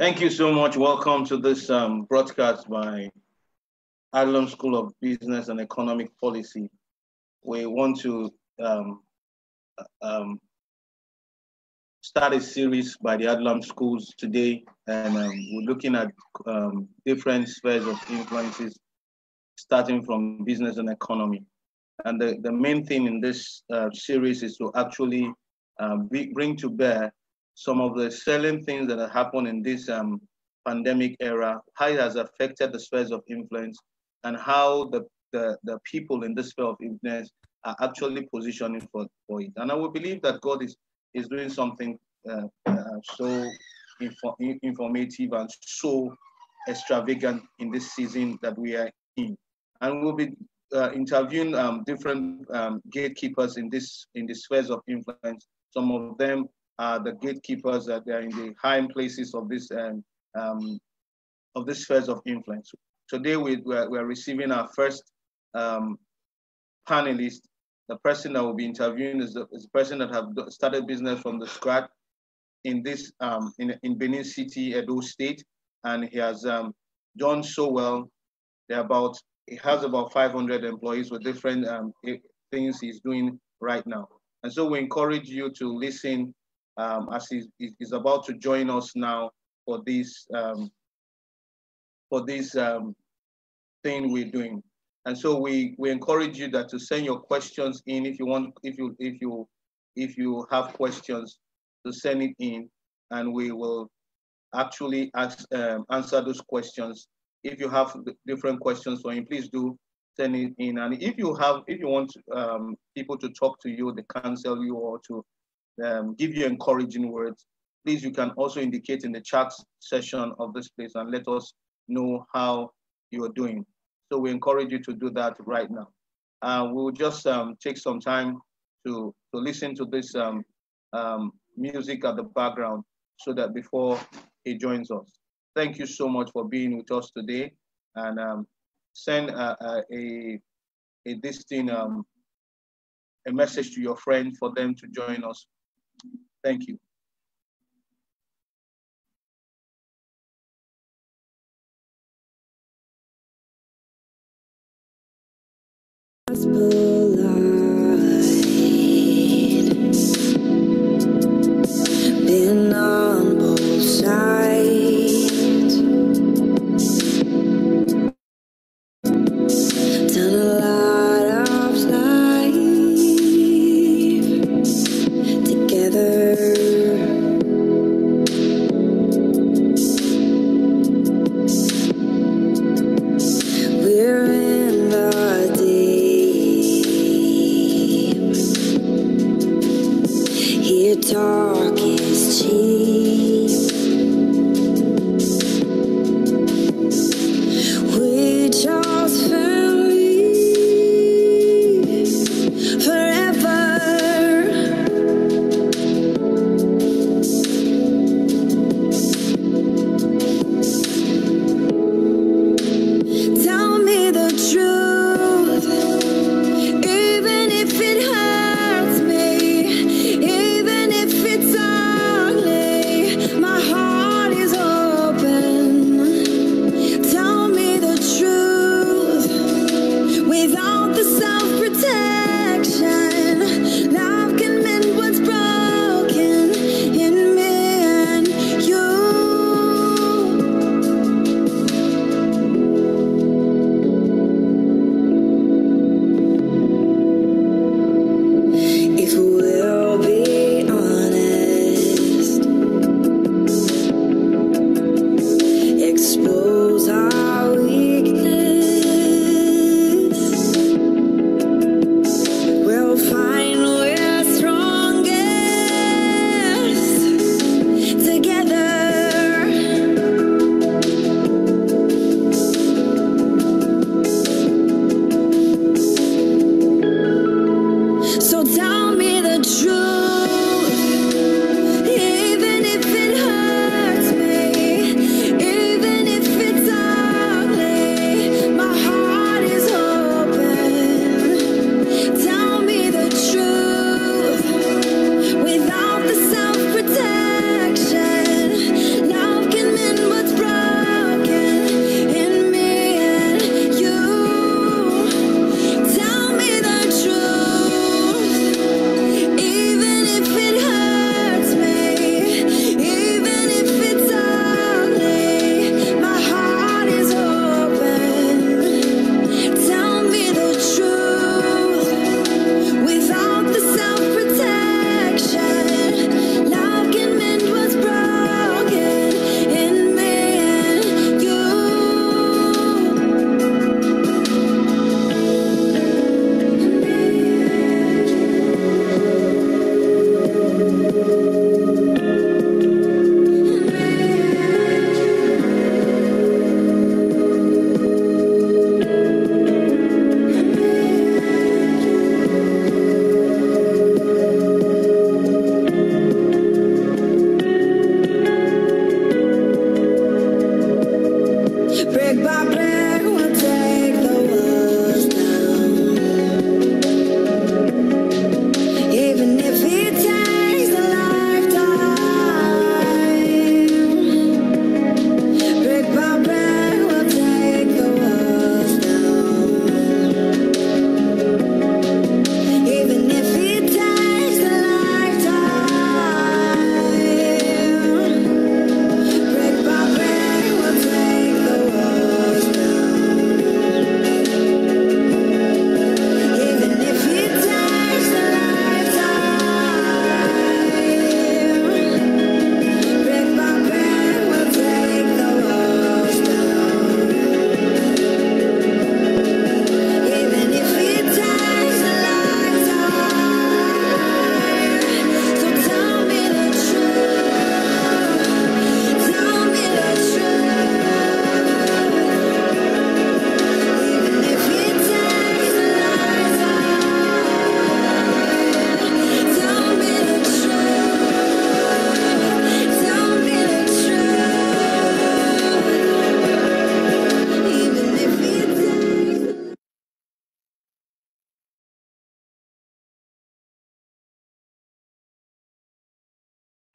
Thank you so much. Welcome to this broadcast by Adullam School of Business and Economic Policy. We want to start a series by the Adullam schools today, and we're looking at different spheres of influences, starting from business and economy. And the main thing in this series is to actually bring to bear some of the salient things that have happened in this pandemic era, how it has affected the spheres of influence, and how the people in this sphere of influence are actually positioning for it. And I would believe that God is doing something so informative and so extravagant in this season that we are in. And we'll be interviewing different gatekeepers in the spheres of influence. Some of them are the gatekeepers that are in the high places of this spheres of influence. Today we're receiving our first panelist. The person that will be interviewing is the person that have started business from the scratch in this in Benin City, Edo State, and he has done so well. He has about 500 employees with different things he's doing right now. And so we encourage you to listen as he's about to join us now for this thing we're doing. And so we encourage you that to send your questions in if you have questions, to send it in, and we will actually answer those questions. If you have different questions for him, please do send it in. And if you want people to talk to you, to counsel you, or to give you encouraging words, please, you can also indicate in the chat session of this place and let us know how you are doing. So we encourage you to do that right now. We'll just take some time to listen to this music at the background so that before he joins us. Thank you so much for being with us today, and send a message to your friend for them to join us. Thank you. Been on both sides, done a lot of life together.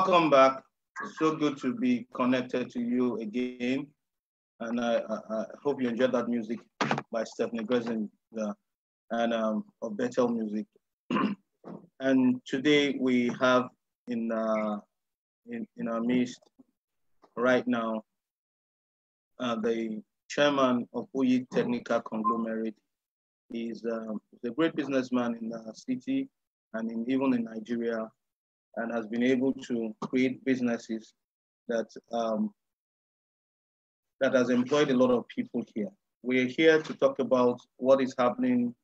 Welcome back. It's so good to be connected to you again. And I hope you enjoyed that music by Stephanie Benson and of Bethel Music. And today we have in our midst right now the chairman of Omoruyi Technical Conglomerate. He's a great businessman in the city and even in Nigeria, and has been able to create businesses that that has employed a lot of people here. We're here to talk about what is happening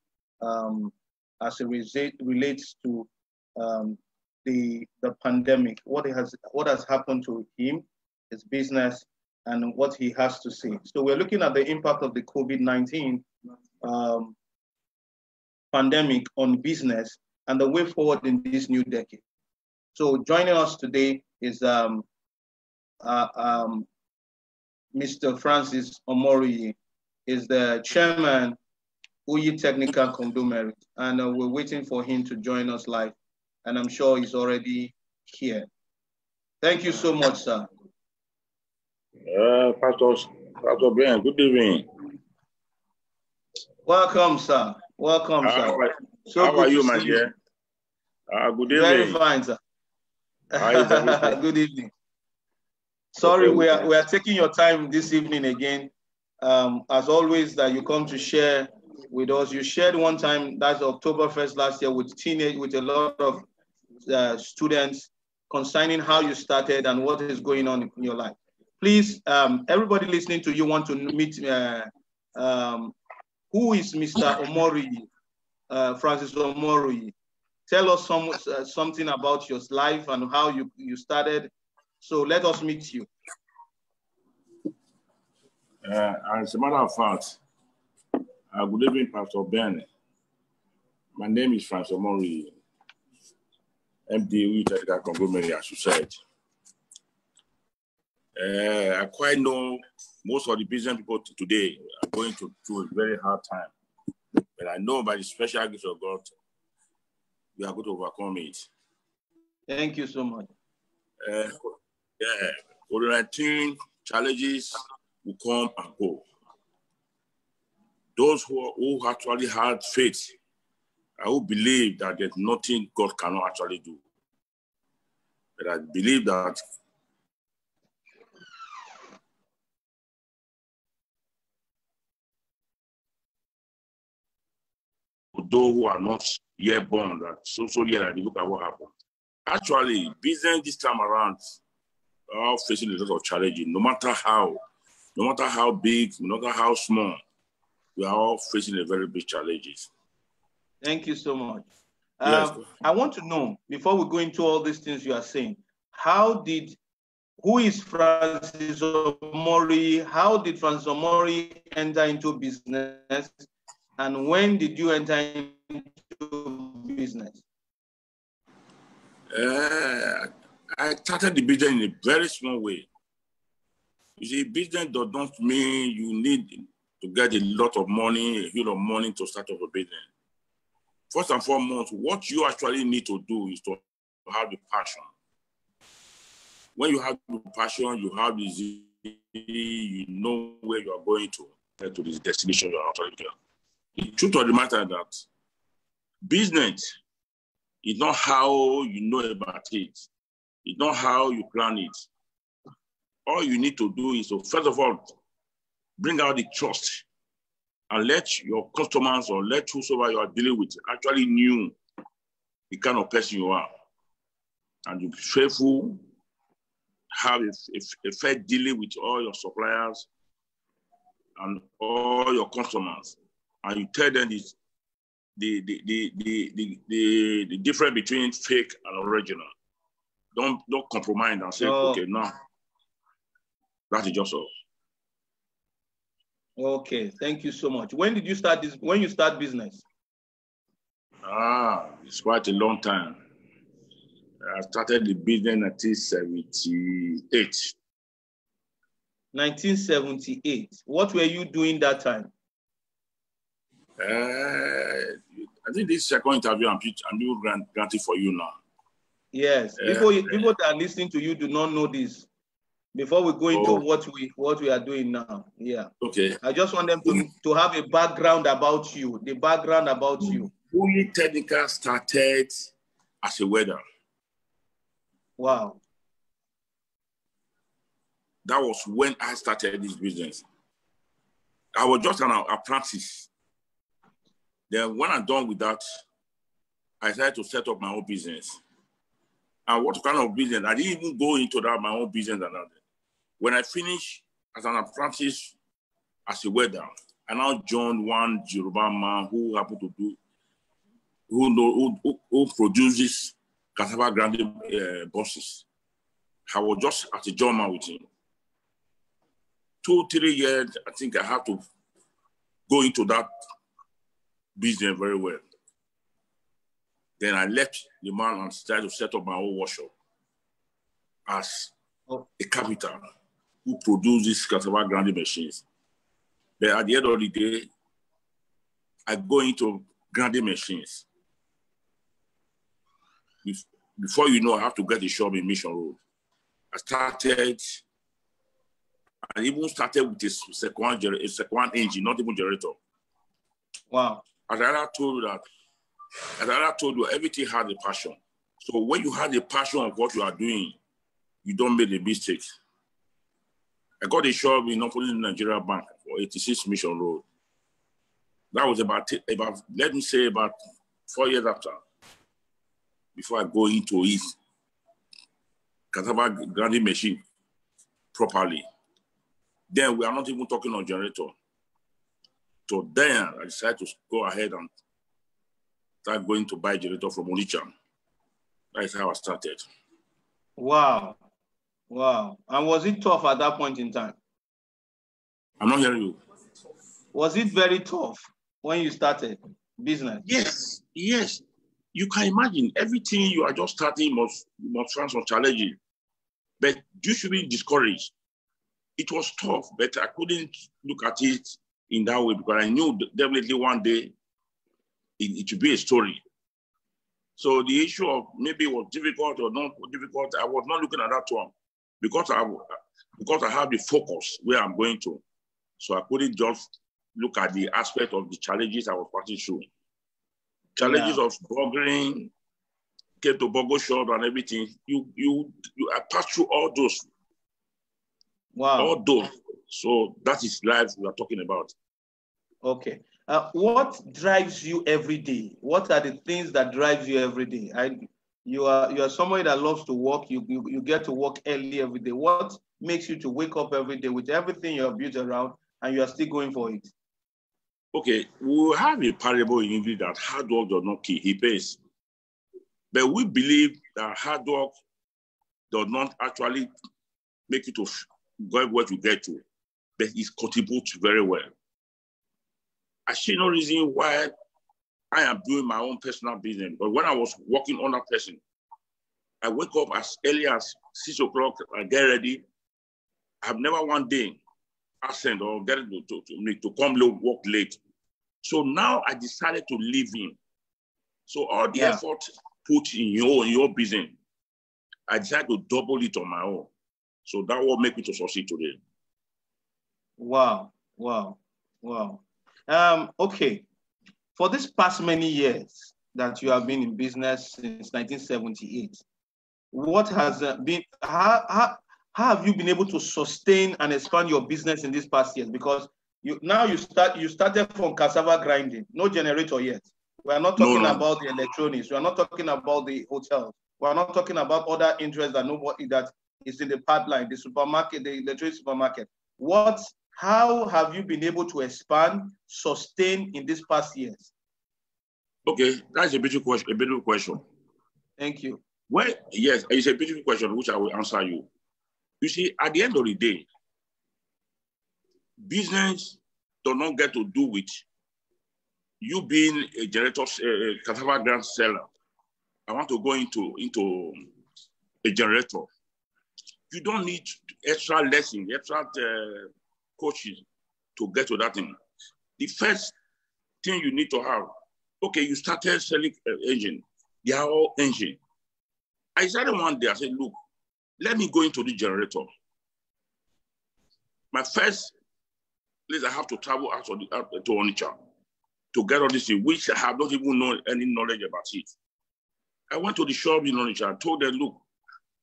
as it relates to the pandemic, what has happened to him, his business, and what he has to say. So we're looking at the impact of the COVID-19 pandemic on business and the way forward in this new decade. So joining us today is Mr. Francis Omoruyi, is the chairman Omoruyi Technical Conglomerate, and we're waiting for him to join us live, and I'm sure he's already here. Thank you so much, sir. Pastor Ben, good evening. Welcome, sir. Welcome, sir. How are you, my dear? Good evening. Very fine, sir. Good evening. Sorry, we are taking your time this evening again. As always, that you come to share with us. You shared one time, that's October 1st last year, with a lot of students concerning how you started and what is going on in your life. Please, everybody listening to you want to meet who is Mr. Omoruyi, Francis Omoruyi. Tell us something about your life and how you started. So let us meet you. As a matter of fact, good evening, Pastor Ben. My name is Francis Omoruyi, MD Omoruyi Technical Conglomerate, as you said. I quite know most of the business people today are going through a very hard time. But I know by the special grace of God, we are going to overcome it. Thank you so much. COVID-19 challenges will come and go. Those who actually had faith, I will believe that there's nothing God cannot actually do. But I believe that those who are not yet born, that so yet, I look at what happened. Actually, business this time around are facing a lot of challenges. No matter how big, no matter how small, we are all facing a very big challenges. Thank you so much. Yes. I want to know, before we go into all these things you are saying, who is Francis Omoruyi? How did Francis Omoruyi enter into business? And when did you enter into business? I started the business in a very small way. You see, business does not mean you need to get a lot of money, a huge of money to start up a business. First and foremost, what you actually need to do is to have the passion. When you have the passion, you have the zeal, you know where you are going to this destination you are actually going. The truth of the matter is that business is not how you know about it. It's not how you plan it. All you need to do is to, first of all, bring out the trust and let your customers or let whosoever you are dealing with actually know the kind of person you are. And you be faithful, have a fair dealing with all your suppliers and all your customers. And you tell them the difference between fake and original. Don't compromise and say, okay, no. That is just all. Okay, thank you so much. When did you start this? When you start business? It's quite a long time. I started the business in 1978. 1978. What were you doing that time? I think this second interview I'm doing granted for you now. Yes. People that are listening to you do not know this. Before we go into what we are doing now. Yeah. Okay. I just want them to have a background about you. The background about you. Omoruyi Technical started as a welder. Wow. That was when I started this business. I was just an apprentice. Then when I'm done with that, I decided to set up my own business. And what kind of business? I didn't even go into that, my own business. When I finished as an apprentice as a welder, I now joined one Yoruba man who happened to do, who produces cassava grinding buses. I was just as a journeyman with him. 2-3 years, I think I had to go into that business very well. Then I left the man and started to set up my own workshop as a carpenter who produces cassava grinding machines. But at the end of the day, I go into grinding machines. Before you know, I have to get a shop in Mission Road. I even started with a second engine, not even generator. Wow. As I told you, everything had a passion. So when you have a passion of what you are doing, you don't make a mistake. I got a shop in Nigeria Bank for 86 Mission Road. That was about 4 years after, before I go into it, cassava grinding machine properly. Then we are not even talking on generator. So then I decided to go ahead and start going to buy generator from Onitsha. That's how I started. Wow. Wow. And was it tough at that point in time? I'm not hearing you. Was it very tough when you started business? Yes, yes. You can imagine everything you are just starting must find some challenges. But you should be discouraged. It was tough, but I couldn't look at it in that way because I knew definitely one day it would be a story. So the issue of maybe it was difficult or not difficult, I was not looking at that one because I have the focus where I'm going to. So I couldn't just look at the aspect of the challenges I was passing through. Challenges of burgering, came to burger shop and everything. I passed through all those. Wow. All those. So that is life we are talking about. Okay. What drives you every day? What are the things that drives you every day? You are somebody that loves to work. You get to work early every day. What makes you to wake up every day with everything you're built around and you are still going for it? Okay, we have a parable in English that hard work does not kill, it pays. But we believe that hard work does not actually make you to go where you get to, but it contributes very well. I see no reason why I am doing my own personal business. But when I was working on that person, I wake up as early as 6 o'clock, I get ready. I've never one day asked or get to come work late. So now I decided to leave him. So all the effort put in your business, I decided to double it on my own. So that will make me to succeed today. Wow, wow, wow. Okay, for this past many years that you have been in business since 1978, what has been, how have you been able to sustain and expand your business in these past years? Because you started from cassava grinding, no generator yet. We are not talking about the electronics. We are not talking about the hotels. We are not talking about other interests that nobody that is in the pipeline, the supermarket, the electronic supermarket. How have you been able to expand, sustain in these past years? Okay, that's a beautiful question. Thank you. Well, yes, it's a beautiful question, which I will answer you. You see, at the end of the day, business does not get to do with you being a generator, a cassava grant seller. I want to go into a generator. You don't need extra lessons, extra coaches to get to that thing. The first thing you need to have, okay, you started selling engine. They are all engine. I decided one day, I said, look, let me go into the generator. My first place, I have to travel out to Onitsha to get all this thing, which I have not even known any knowledge about it. I went to the shop in Onitsha, I told them, look,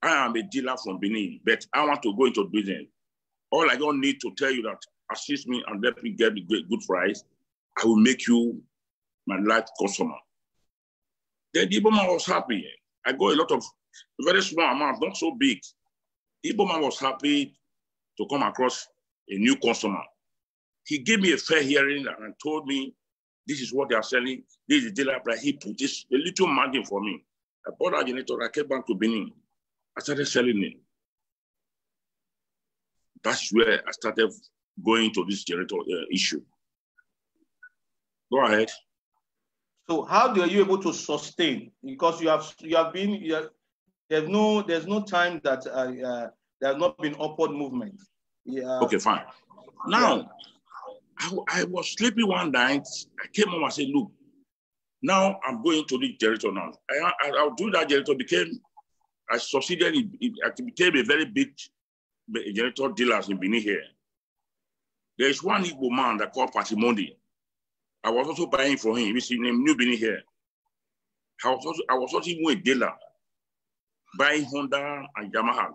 I am a dealer from Benin, but I want to go into business. All I don't need to tell you that assist me and let me get the good price, I will make you my life customer. Then the Igbo man was happy. I got a lot of very small amount, not so big. The Igbo man was happy to come across a new customer. He gave me a fair hearing and told me, this is what they are selling, this is the dealer price. He put this a little margin for me. I bought that generator, I came back to Benin. I started selling it. That's where I started going to this generator issue. Go ahead. So how are you able to sustain? Because there's no time that there has not been upward movement. Yeah. Okay, fine. Now, I was sleeping one night. I came home and said, look, now I'm going to the generator now. I'll do that generator. I succeeded. It became a very big generator dealers in Benin here. There is one Igbo man that called Patimondi. I was also buying for him. He's in New Benin here. I was also even a dealer, buying Honda and Yamaha.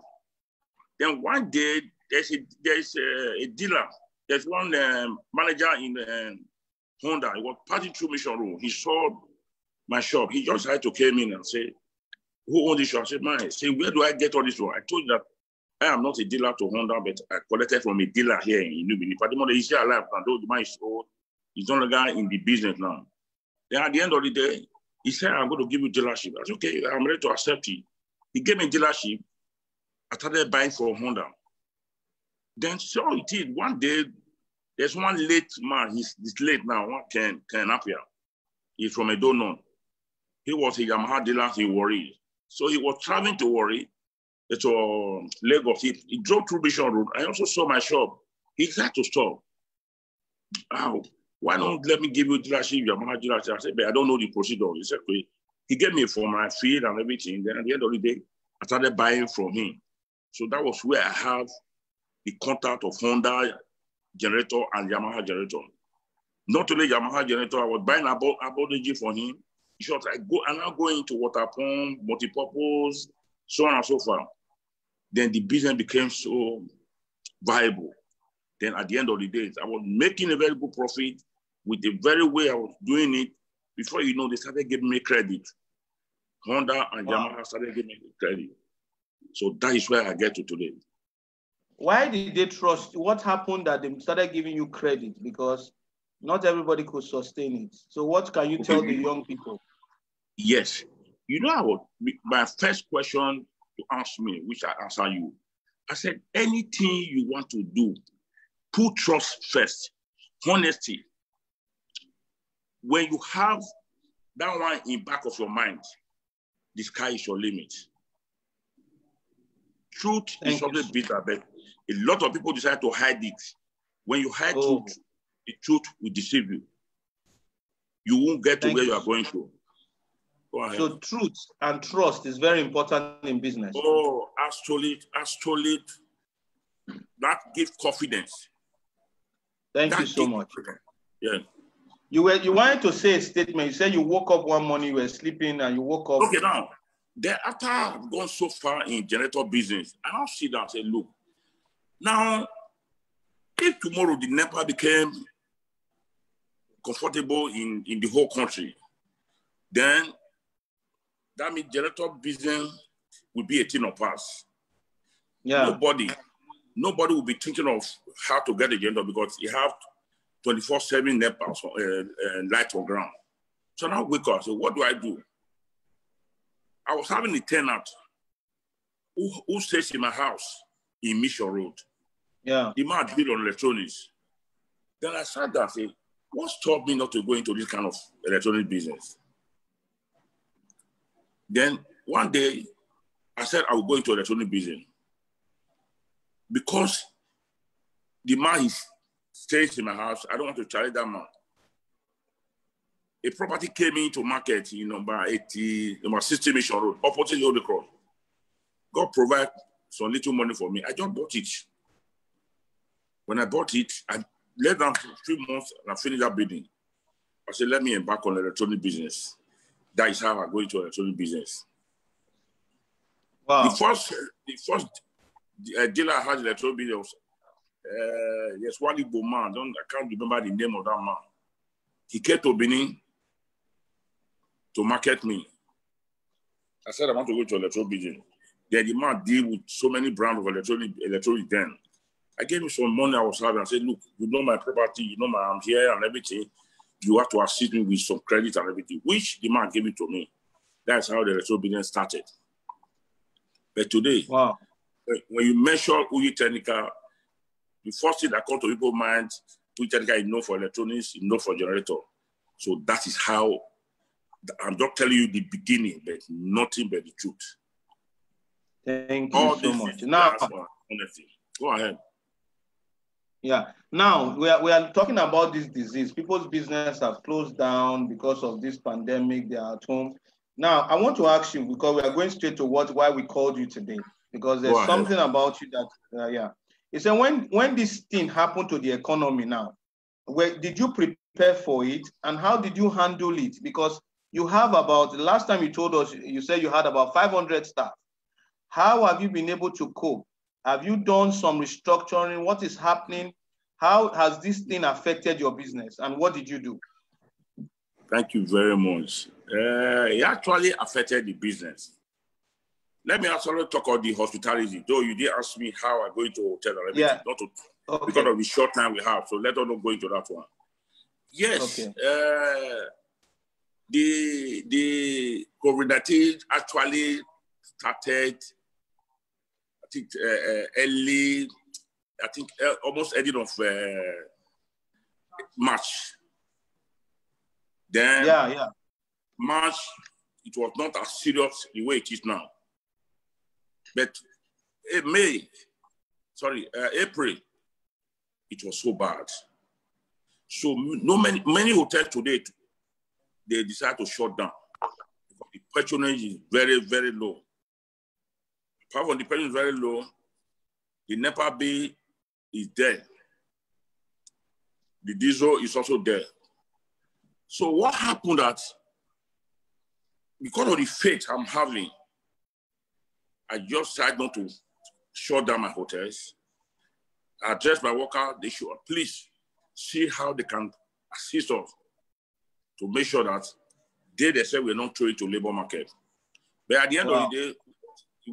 Then one day, there's a dealer. There's one manager in Honda. He was passing through Mission Road. He saw my shop. He just had to come in and say, who owns this shop? I said, man, say, where do I get all this from? I told you that I am not a dealer to Honda, but I collected from a dealer here in New Benin. But the money is still alive, and though the man is old, he's no longer in the business now. Then at the end of the day, he said, I'm going to give you dealership. I said, okay, I'm ready to accept it. He gave me dealership. I started buying from Honda. Then so it is. One day, there's one late man. He's late now, Ken Apia. He's from Adullam. He was a Yamaha dealer in Warri. So he was traveling to Warri. It's Lagos. He drove through Mission Road. I also saw my shop. He had to stop. Oh, why don't let me give you dealership, Yamaha dealership? I said, but I don't know the procedure. He said, okay. He gave me for my feed and everything. Then at the end of the day, I started buying from him. So that was where I have the contact of Honda generator and Yamaha generator. Not only Yamaha generator, I was buying about energy for him. In short, I'm now going into water pump, multi-purpose, so on and so forth. Then the business became so viable. Then at the end of the day, I was making a very good profit with the very way I was doing it. Before you know, they started giving me credit. Honda and Yamaha started giving me credit. So that is where I get to today. Why did they trust? What happened that they started giving you credit? Because not everybody could sustain it. So what can you tell the young people? Yes. You know, my first question to ask me, which I answer you, I said, anything you want to do, put trust first, honesty. When you have that one in back of your mind, the sky is your limit. Truth is something bitter, but a lot of people decide to hide it. When you hide truth, the truth will deceive you. You won't get to where you are going to. Go ahead. So truth and trust is very important in business. Oh, absolutely. That gives confidence. Thank you so much. Yeah. You wanted to say a statement. You said you woke up one morning, you were sleeping, and you woke up. Okay, now, after I've gone so far in generator business, I now sit down and say, look, now, if tomorrow the NEPA became comfortable in the whole country, then that means generator business will be a thing of past. Yeah. Nobody will be thinking of how to get a generator because you have 24/7 NEPA light on ground. So now wake up. So what do I do? I was having a tenant who stays in my house in Mission Road. Yeah. The man deal on electronics. Then I sat there and said, what stopped me not to go into this kind of electronic business? Then one day, I said I will go into electronic business. Because the man stays in my house, I don't want to challenge that man. A property came into market in number 60 Mission Road, opposite Holy Cross. God provided some little money for me. I just bought it. When I bought it, I less than 3 months and I finished that building. I said, let me embark on electronic business. That is how I go into electronic business. Wow. The first dealer I had electronic business was yes, one Igbo man. I can't remember the name of that man. He came to Benin to market me. I said, I want to go to electronic business. Then the man deal with so many brands of electronic then. I gave him some money I was having. I said, look, you know my property, you know I'm here and everything. You have to assist me with some credit and everything, which the man gave it to me. That's how the electronic business started. But today, wow, when you mention Omoruyi Technical, the first thing that comes to people's mind, Omoruyi Technical is known for electronics, is known for generator. So that is how, I'm not telling you the beginning, but nothing but the truth. Thank you so much. Now, go ahead. Yeah. Now we are talking about this disease. People's business have closed down because of this pandemic. They are at home. Now I want to ask you, because we are going straight to why we called you today, because there's something about you that yeah. You said when this thing happened to the economy now, where did you prepare for it and how did you handle it? Because you have about, the last time you told us, you said you had about 500 staff. How have you been able to cope? Have you done some restructuring? What is happening? How has this thing affected your business? And what did you do? Thank you very much. It actually affected the business. Let me also talk about the hospitality. Though you did ask me how I go into hotel and everything, yeah. not to, okay, because of the short time we have. So let us not go into that one. Yes, okay. The COVID-19 actually started, I think, early, I think almost ending of March. Then March, it was not as serious the way it is now. But April, it was so bad. So many hotels today, they decide to shut down. The patronage is very, very low. Apart from the patronage is very low, the NEPA bill is there. The diesel is also there. So what happened that, because of the faith I'm having, I just decided not to shut down my hotels. I addressed my workers, they should please see how they can assist us to make sure that they say we're not throwing to labor market. But at the end of the day,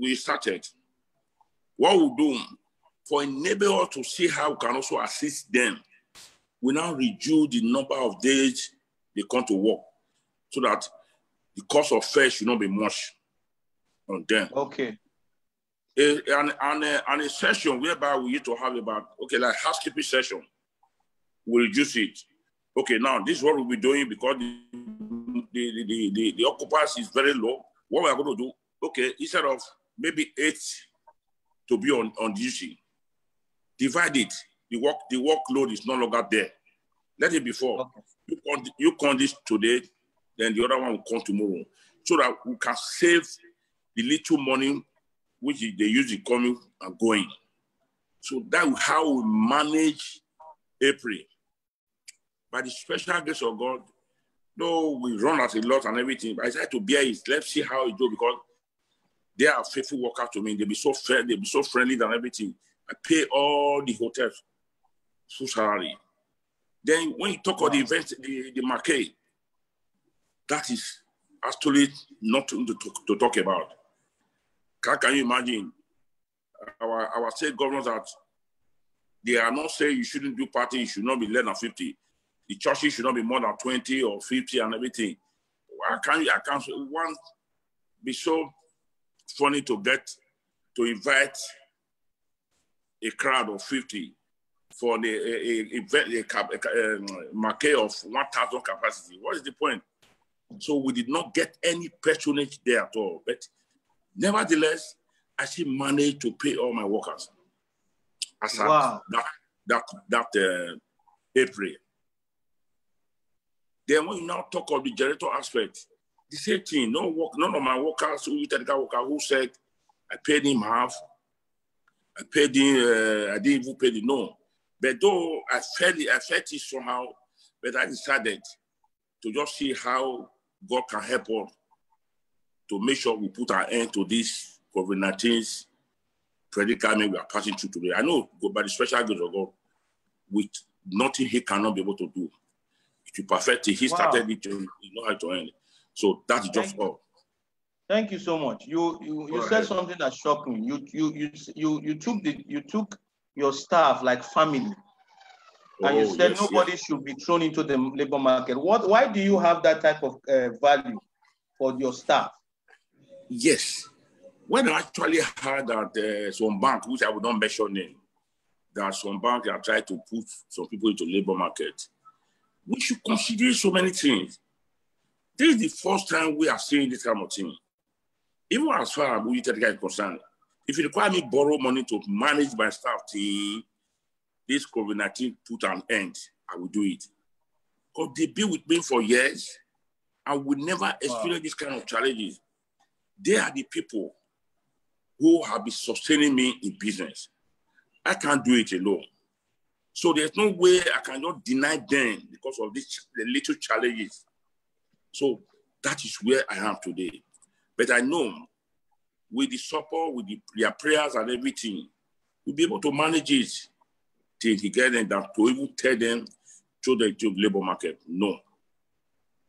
we started. What we do for enable us to see how we can also assist them, we now reduce the number of days they come to work so that the cost of fare should not be much on them. Okay. And a session whereby we need to have about, okay, like housekeeping session, we reduce it. Okay, now this is what we'll be doing because the occupancy is very low. What we're going to do, okay, instead of maybe 8 to be on duty, divide it. The workload is no longer there. Let it be 4. Okay. You come this today, then the other one will come tomorrow, so that we can save the little money which they usually coming and going. So that's how we manage April. By the special grace of God, though we run at a lot and everything, but I try to bear it. Let's see how it goes, because they are faithful workers to me. They be so fair, they be so friendly and everything. I pay all the hotels full salary. Then when you talk about the event, the market, that is actually not to talk about. Can you imagine our state governors that they are not saying you shouldn't do party, you should not be less than 50. The churches should not be more than 20 or 50 and everything. I can't one be so funny to invite a crowd of 50 for the market of 1,000 capacity. What is the point? So we did not get any patronage there at all. But nevertheless, I still managed to pay all my workers. As that April. Then when you now talk of the generator aspect, the same thing. None of my workers, technical workers, who said I paid him half. I paid him, I didn't even pay the no. But though I felt it somehow, but I decided to just see how God can help us to make sure we put an end to this COVID-19 predicament we are passing through today. I know by the special grace of God, with nothing he cannot be able to do. If you perfect it, he started it, you know how to end it. So that's just all. Thank you so much. You said something that shocked me. You took your staff like family, and you said nobody should be thrown into the labor market. Why do you have that type of value for your staff? Yes. When I actually heard that some bank, which I would not mention name, that some bank are trying to put some people into labor market, we should consider so many things. This is the first time we are seeing this kind of thing. Even as far as Omoruyi is concerned, if you require me borrow money to manage my staff till this COVID-19 put an end, I will do it. Because they've been with me for years and we never experience this kind of challenges. They are the people who have been sustaining me in business. I can't do it alone. So there's no way I cannot deny them because of the little challenges. So that is where I am today. But I know with the support, with their prayers and everything, we'll be able to manage it till he get them down to even tell them to the labor market. No.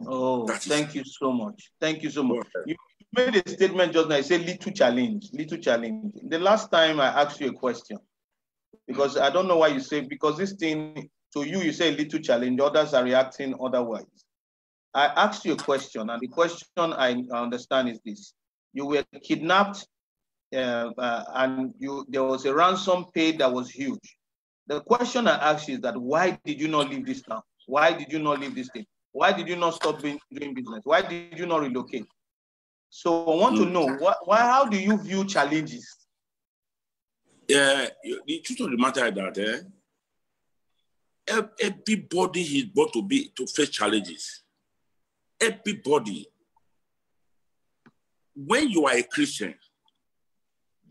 Oh, thank you so much. Thank you so much. You made a statement just now. You said little challenge, little challenge. The last time I asked you a question, because I don't know why you say, because this thing, to you, you say little challenge, others are reacting otherwise. I asked you a question, and the question I understand is this. You were kidnapped, and there was a ransom paid that was huge. The question I asked you is that why did you not leave this town? Why did you not leave this thing? Why did you not stop doing business? Why did you not relocate? So I want to know, how do you view challenges? The truth of the matter is that everybody is born to face challenges. Everybody. When you are a Christian,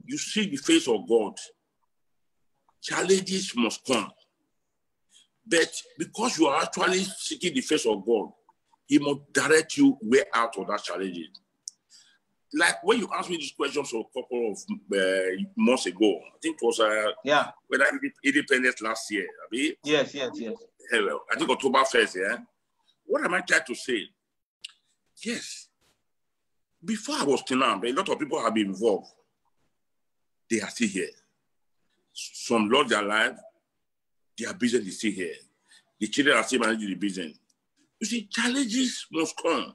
you see the face of God. Challenges must come. But because you are actually seeking the face of God, he must direct you way out of that challenge. Like when you asked me this question a couple of months ago, I think it was when I independence last year. Yes. I think October 1st, yeah. What am I trying to say? Yes. Before I was kidnapped, a lot of people have been involved. They are still here. Some lost their life. Their business is still here. The children are still managing the business. You see, challenges must come.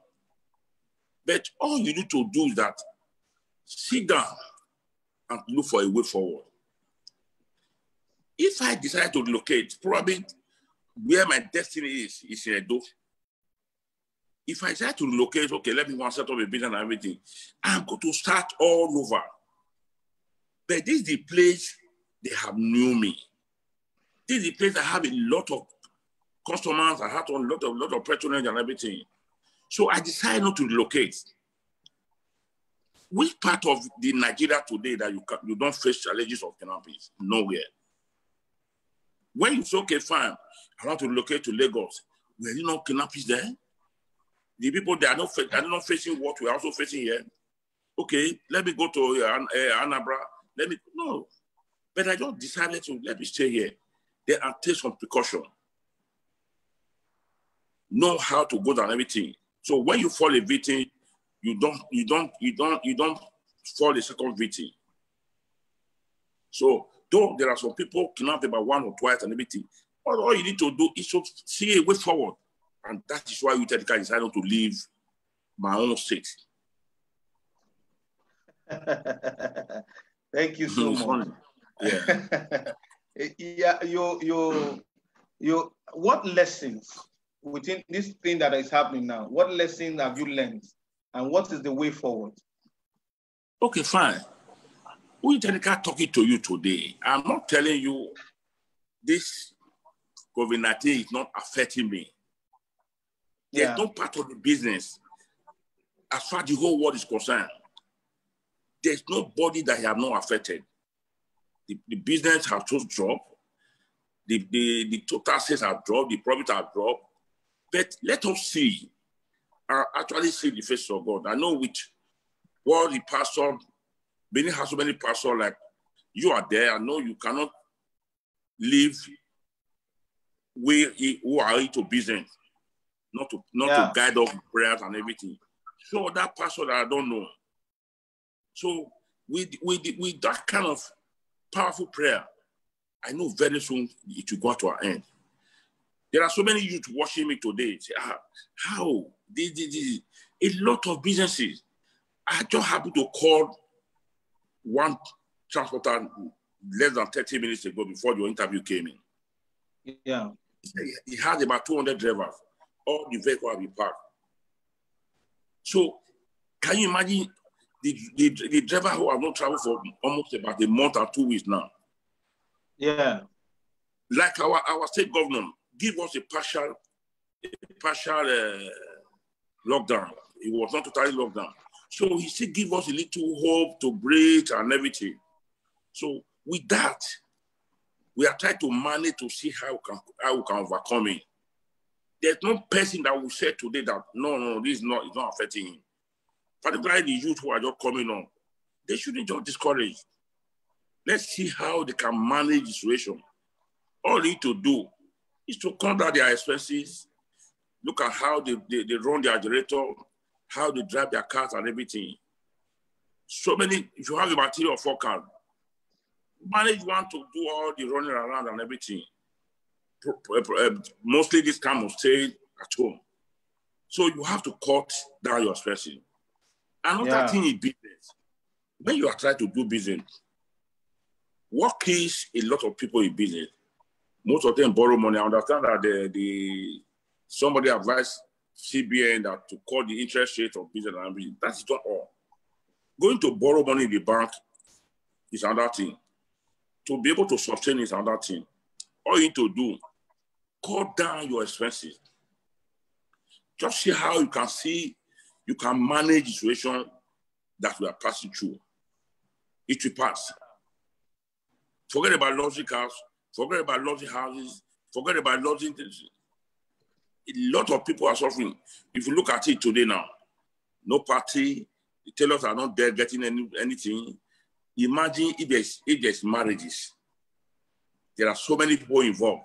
But all you need to do is that sit down and look for a way forward. If I decide to relocate, probably where my destiny is in Edo. If I decide to relocate, okay, let me go and set up a business and everything, I'm going to start all over. But this is the place they have knew me. This is the place I have a lot of customers, I have a lot of patronage and everything. So I decided not to relocate. Which part of the Nigeria today that you don't face challenges of kidnapping? Nowhere. When you say, okay, fine, I want to relocate to Lagos, were you not kidnappers there? The people they are not facing what we are also facing here. Okay, let me go to Anambra. No. But I just decided to let me stay here. Then and take some precaution. Know how to go down everything. So when you fall a victim, you don't fall a second victim. So though there are some people kidnapped about one or twice and everything, all you need to do is to see a way forward. And that is why we decided to leave my own state. Thank you so much. Yeah. What lessons within this thing that is happening now? What lessons have you learned, and what is the way forward? Okay, fine. We talking to you today. I'm not telling you this COVID-19 is not affecting me. There's no part of the business as far as the whole world is concerned. There's nobody that have not affected. The business have just dropped. The total sales have dropped. The profit have dropped. But let us see, actually see the face of God. I know which, what the pastor, Benin has so many pastors like you are there. I know you cannot live who are into business, not to guide us with prayers and everything. So that pastor that I don't know. So with that kind of powerful prayer, I know very soon it will go to our end. There are so many youth watching me today. Say, how? This. A lot of businesses. I just happened to call one transporter less than 30 minutes ago before your interview came in. Yeah. He had about 200 drivers. All the vehicles have been parked. So can you imagine the driver who have not traveled for almost about a month or 2 weeks now? Yeah. Like our state governor, give us a partial lockdown. It was not totally lockdown. So he said, give us a little hope to breathe and everything. So with that, we are trying to manage to see how we can overcome it. There's no person that will say today that no, this is not, it's not affecting him. Particularly the youth who are just coming on. They shouldn't just discourage. Let's see how they can manage the situation. All they need to do is to cut down their expenses, look at how they run their generator, how they drive their cars and everything. So many, if you have a material 4 cars, manage one to do all the running around and everything. Mostly this time will stay at home. So you have to cut down your expenses. Another thing in business, when you are trying to do business, what kills a lot of people in business? Most of them borrow money. I understand that somebody advised CBN that to cut the interest rate of business and everything. That's not all. Going to borrow money in the bank is another thing. To be able to sustain is another thing. All you need to do, cut down your expenses. Just see how you can manage the situation that we are passing through. It will pass. Forget about luxury cars, forget about luxury houses, forget about luxury things. A lot of people are suffering. If you look at it today now, no party, the tailors are not there getting anything. Imagine if there's marriages. There are so many people involved.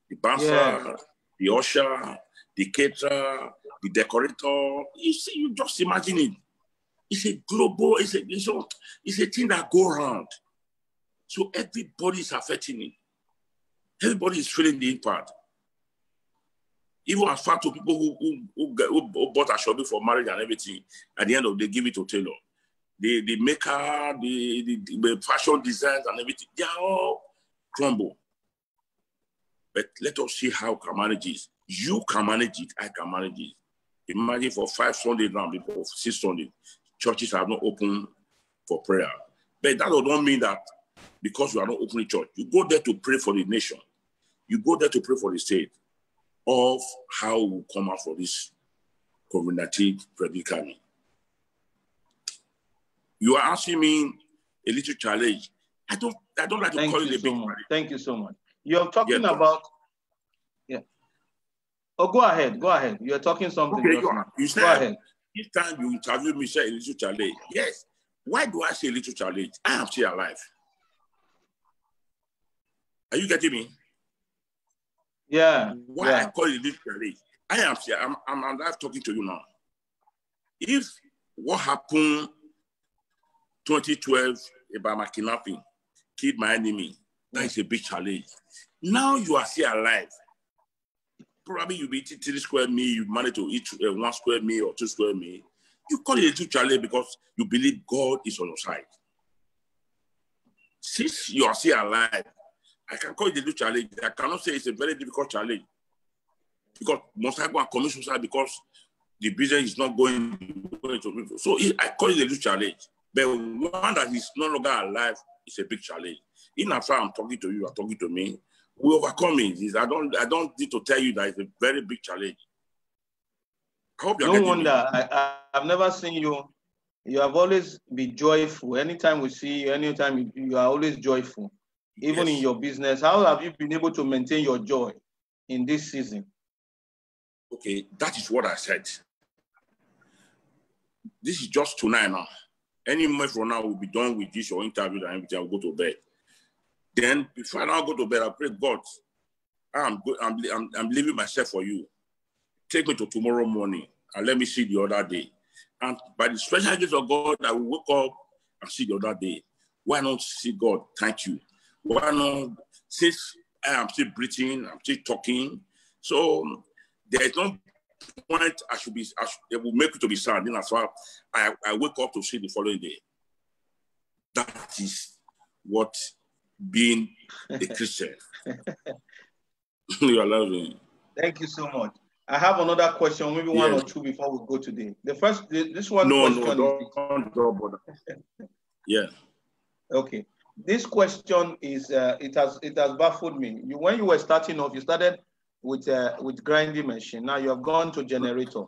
The bouncer, the usher, the caterer, the decorator. You see, you just imagine it. It's a global, it's a thing that goes around. So everybody is affecting it. Everybody is feeling the impact. Even as far to people who bought a shopping for marriage and everything, at the end of the day, give it to tailor. The maker, the fashion designs and everything, they are all crumble. But let us see how we can manage it. You can manage it, I can manage it. Imagine for 5 Sundays now, before 6 Sundays, churches are not open for prayer. But that does not mean that because you are not opening church, you go there to pray for the nation. You go there to pray for the state of how we come out for this COVID-19 predicament. You are asking me a little challenge. I don't like to call it a big challenge. Thank you so much. You're talking about, Oh, go ahead. You're talking something. Okay, you said, go ahead. Each time you interview me, say a little challenge. Yes. Why do I say a little challenge? I am still alive. Are you getting me? Yeah. Why I call it a little challenge? I am still, I'm alive talking to you now. If what happened 2012 about my kidnapping, killed my enemy, that is a big challenge. Now you are still alive. Probably you'll be eating 3 square meal, you manage to eat 1 square meal or 2 square meal. You call it a little challenge because you believe God is on your side. Since you are still alive, I can call it a little challenge. I cannot say it's a very difficult challenge. Because must I go and commit suicide because the business is not going to. So I call it a little challenge. But one that is no longer alive is a big challenge. In after I'm talking to you, you're talking to me. We overcome it. I don't need to tell you that it's a very big challenge. I hope you're no wonder. I've never seen you. You have always been joyful. Anytime we see you, anytime you are always joyful. Even in your business, how have you been able to maintain your joy in this season? Okay, that is what I said. This is just tonight now. Any moment from now, we'll be done with this or interview and everything. I'll go to bed. Then before I now go to bed, I pray, God, I'm leaving myself for you. Take me to tomorrow morning and let me see the other day. And by the special grace of God, I will wake up and see the other day. Why not see God? Thank you. Why not? Since I am still breathing, I'm still talking. So there is no point it will make you to be sad. Then as far I wake up to see the following day. That is what being a Christian. You are loving. Thank you so much. I have another question, maybe one or two before we go today. This one question don't bother. Yeah. Okay. This question is it has baffled me. When you were starting off, you started with grinding machine. Now you have gone to generator.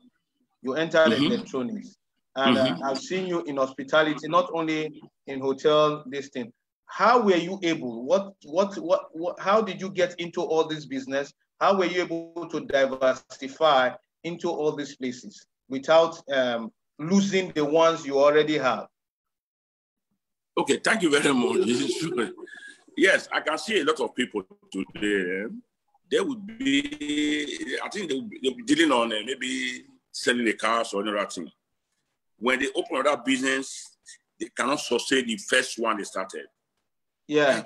You entered electronics, and I've seen you in hospitality, not only in hotel. This thing. How were you able? How did you get into all this business? How were you able to diversify into all these places without losing the ones you already have? Okay, thank you very much. This is true. Yes, I can see a lot of people today. They would be, I think they'll be dealing on maybe selling a car or another thing. When they open another business, they cannot sustain the first one they started. Yeah,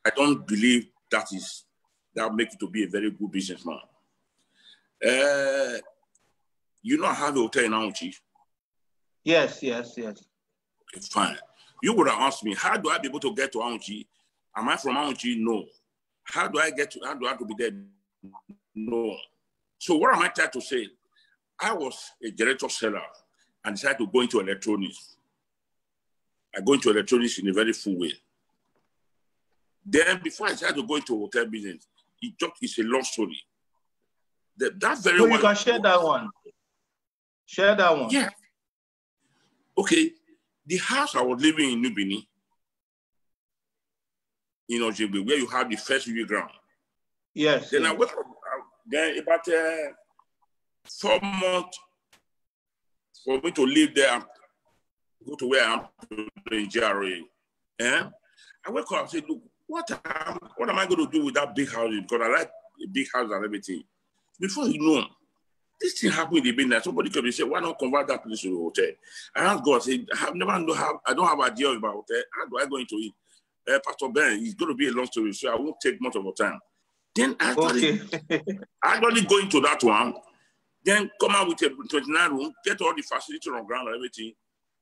I don't believe that make you to be a very good businessman. You know, I have a hotel in Auchi. Yes. Okay, fine. You would have asked me, how do I be able to get to Auchi? Am I from Auchi? No. How do I have to be there? No. So what am I trying to say? I was a generator seller and decided to go into electronics. I go into electronics in a very full way. Then before I decided to go into hotel business, it's a long story. That very so you can share that one. Share that one. Yeah. Okay. The house I was living in New Benin, in Akhigbe, where you have the first UV ground. Yes. Then I went up, then about 4 months for me to live there and go to where I am in GRA. I wake up and say, look, what am I going to do with that big house? Because I like a big house and everything. Before you know, this thing happened in the business. Somebody could be saying, why not convert that place to a hotel? I asked God, I said, I don't have idea about hotel. How do I go into it? Pastor Ben, it's going to be a long story, so I won't take much of your time. Then I actually go into that one, then come out with a 29 room, get all the facility on ground and everything,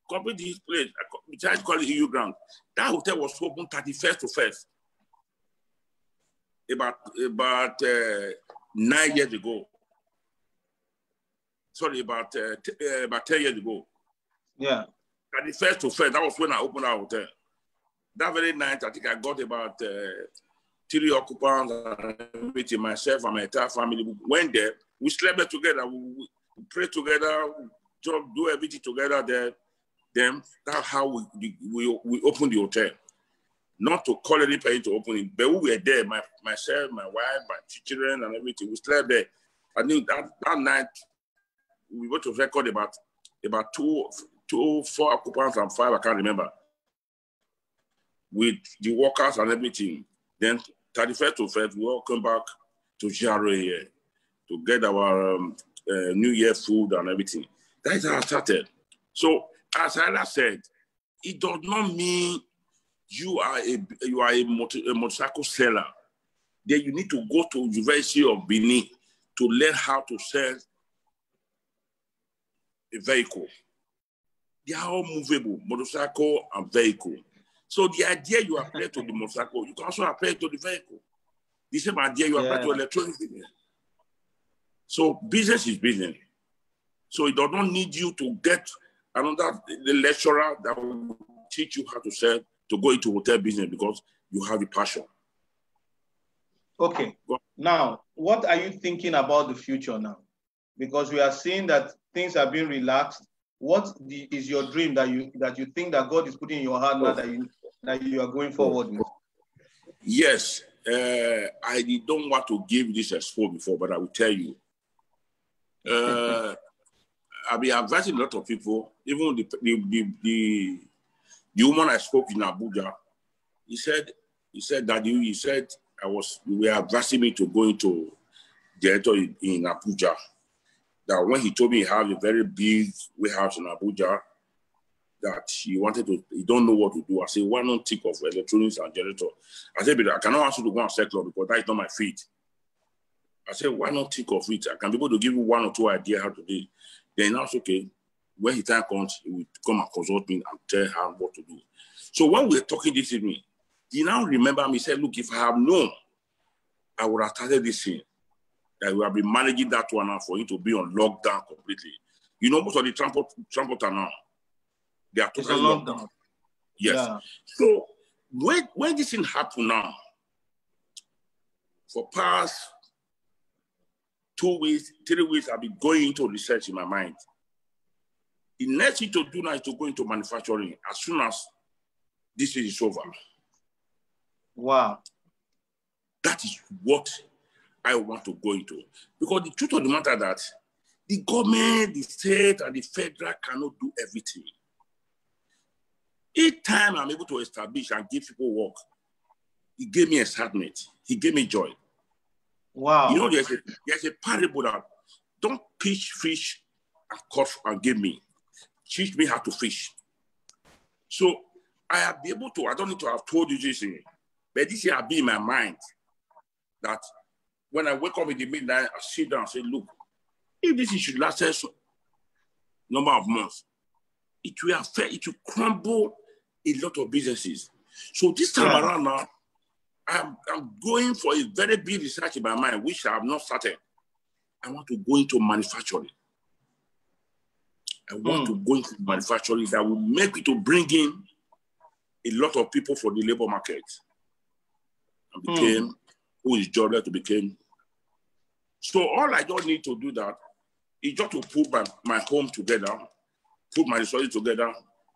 complete this place, which I call it EU ground. That hotel was open 31st to 1st. About 9 years ago. Sorry, about 10 years ago. Yeah. 31st to 1st, that was when I opened our hotel. That very night, I think I got about 3 occupants, and myself and my entire family. We went there, we slept there together, we prayed together, do everything together there. Then that's how we opened the hotel. Not to call anybody to open it, but we were there, myself, my wife, my children, and everything. We slept there. I think that night, we went to record about 4 occupants and 5, I can't remember, with the workers and everything. Then 31st to 1st, we all come back to GRA here to get our New Year food and everything. That is how I started. So, as I said, it does not mean you are a motorcycle seller. Then you need to go to University of Benin to learn how to sell a vehicle. They are all movable, motorcycle and vehicle. So the idea you apply to the motorcycle, you can also apply to the vehicle. The same idea you apply to electronic business. So business is business. So it does not need you to get another lecturer that will teach you how to sell to go into hotel business because you have the passion. Okay. Now, what are you thinking about the future now? Because we are seeing that things are being relaxed. what is your dream that you think that God is putting in your heart now that you are going forward with? Yes, I don't want to give this expo before, but I will tell you. I've been advising a lot of people, even the woman I spoke in Abuja. He said we were advising me to go into director in Abuja. That when he told me he had a very big warehouse in Abuja, that he don't know what to do. I said, why not think of electronics and generator? I said, but I cannot ask you to go and sell club because that is not my feet. I said, why not think of it? I can be able to give you one or two ideas how to do it. Then that's okay. When his time comes, he will come and consult me and tell her what to do. So when we were talking this evening, he now remember me, said, look, if I have known, I would have started this thing. That we have been managing that one now for him to be on lockdown completely. You know, most of the transporter now, they are totally locked down. Yes. Yeah. So when this thing happened now, for past 2 weeks, 3 weeks, I've been going into research in my mind. The next thing to do now is to go into manufacturing as soon as this is over. Wow. That is what I want to go into. Because the truth of the matter is that the government, the state, and the federal cannot do everything. Each time I'm able to establish and give people work, he gave me excitement. He gave me joy. Wow. You know, there's a parable that don't pitch fish and caught and give me. Teach me how to fish. So I have been able to, I don't need to have told you this thing, but this year I'll be in my mind that when I wake up in the midnight, I sit down and say, look, if this should last a number of months, it will crumble a lot of businesses. So this time around now, I'm going for a very big research in my mind, which I have not started. I want to go into manufacturing. I want to go into manufacturing that will make it to bring in a lot of people for the labor market. And became who is jobless to become. So all I don't need to do that is just to put my home together, put my resources together,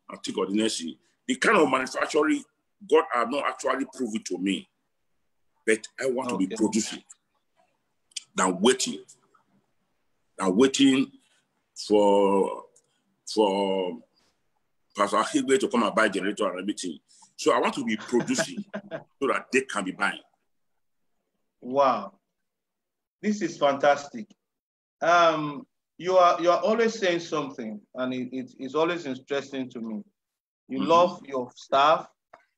and take ordination. The kind of manufacturing God has not actually proved it to me, but I want to be producing than waiting for Pastor Akhigbe to come and buy generator and everything. So I want to be producing so that they can be buying. Wow, this is fantastic. You are always saying something, and it's always interesting to me. You love your staff.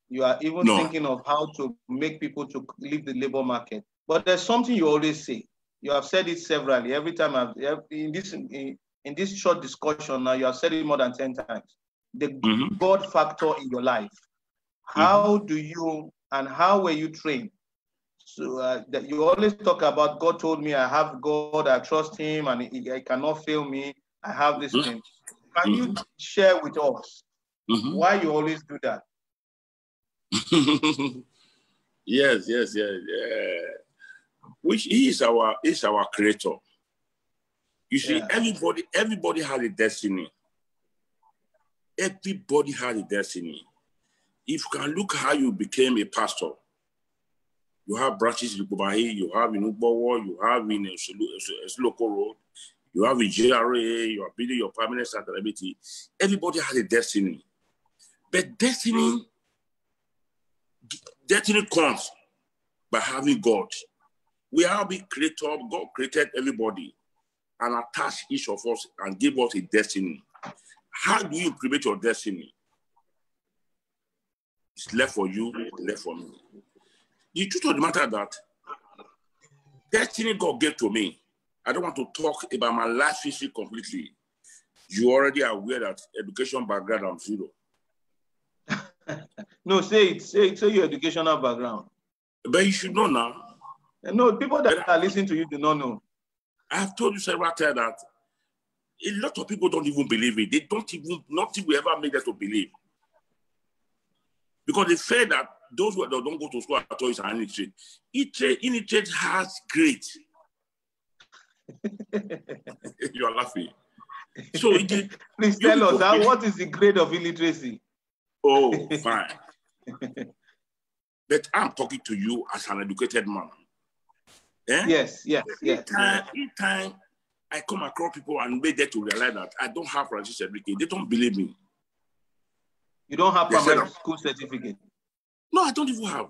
You are even thinking of how to make people to leave the labor market. But there's something you always say. You have said it severally. Every time in this short discussion now, you have said it more than 10 times. The God factor in your life. How do you and how were you trained? So that you always talk about God told me I have God, I trust him, and he cannot fail me. I have this thing. Can you share with us why you always do that? Yes. Which he is our creator. You see, everybody has a destiny. Everybody has a destiny. If you can look how you became a pastor, you have branches in Kubahi, you have in Ubowo, you have in local road, you have in JRA, you are building your permanent stability. Everybody has a destiny. But destiny comes by having God. We have been created, God created everybody and attached each of us and gave us a destiny. How do you create your destiny? It's left for you, left for me. The truth of the matter is that destiny God gave to me. I don't want to talk about my life history completely. You already are aware that education background, I'm zero. No, say it. Say your educational background. But you should know now. No, people that are listening to you do not know. I have told you several times that a lot of people don't even believe it. They don't even, nothing will ever make them to believe. Because they say that those who don't go to school at all is an illiterate. Illiterate has great. You are laughing. So it is, please tell us, what is the grade of illiteracy? Oh, fine. But I'm talking to you as an educated man. Eh? Yes. Each time I come across people and make them to realize that I don't have primary certificate, they don't believe me. You don't have primary school certificate? No, I don't even have.